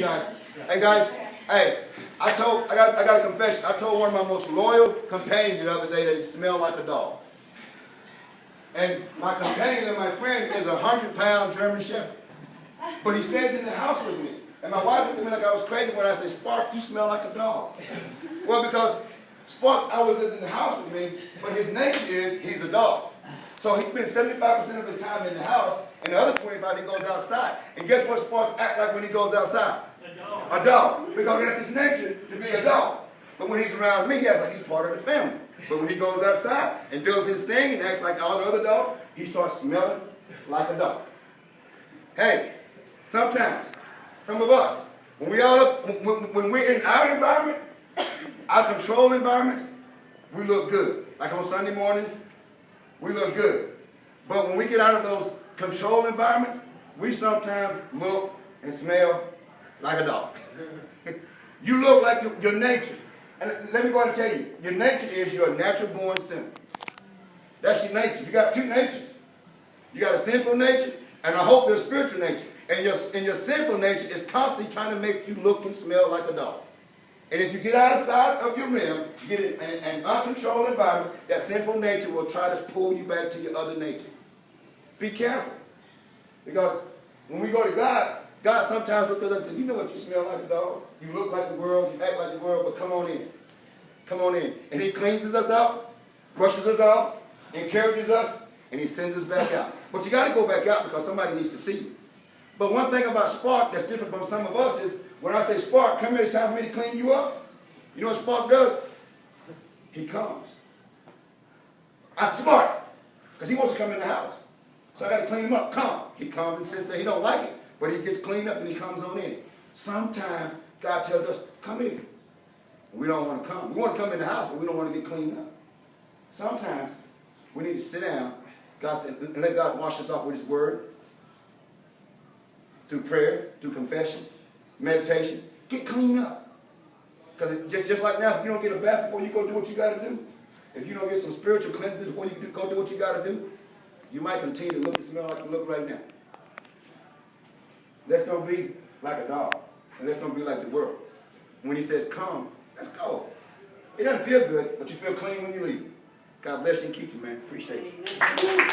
guys, hey, I got a confession. I told one of my most loyal companions the other day that he smelled like a dog. And my companion and my friend is a 100-pound German Shepherd. But he stays in the house with me. And my wife looked at me like I was crazy when I said, Spark, you smell like a dog. Well, because Sparks always lived in the house with me, but his nature is he's a dog. So he spends 75% of his time in the house, and the other 25 he goes outside. And guess what Sparks act like when he goes outside? A dog. A dog. Because that's his nature to be a dog. But when he's around me, he acts like he's part of the family. But when he goes outside and does his thing and acts like all the other dogs, he starts smelling like a dog. Hey, sometimes, some of us, when we're in our environment, our control environments, we look good. Like on Sunday mornings, we look good. But when we get out of those control environments, we sometimes look and smell like a dog. You look like your nature. And let me go ahead and tell you, your nature is you're a natural born sinner. That's your nature. You got two natures. You got a sinful nature and I hope there's a spiritual nature. And your sinful nature is constantly trying to make you look and smell like a dog. And if you get outside of your realm, you get in an uncontrolled environment, that sinful nature will try to pull you back to your other nature. Be careful. Because when we go to God, God sometimes looks at us and says, you know what, you smell like a dog. You look like the world, you act like the world, but come on in. Come on in. And he cleanses us out, brushes us out, encourages us, and he sends us back out. But you got to go back out because somebody needs to see you. But one thing about Spark that's different from some of us is when I say, Spark, come here, it's time for me to clean you up. You know what Spark does? He comes. I said, Spark, because he wants to come in the house. So I got to clean him up. Come. He comes and sits there. He don't like it, but he gets cleaned up and he comes on in. Sometimes God tells us, come in. We don't want to come. We want to come in the house, but we don't want to get cleaned up. Sometimes we need to sit down, God said, and let God wash us off with his word, through prayer, through confession, meditation. Get cleaned up. Because just like now, if you don't get a bath before you go do what you got to do, if you don't get some spiritual cleansing before you go do what you got to do, you might continue to look and smell like you look right now. Let's don't be like a dog. And let's don't be like the world. When he says, come, let's go. It doesn't feel good, but you feel clean when you leave. God bless you and keep you, man. Appreciate you.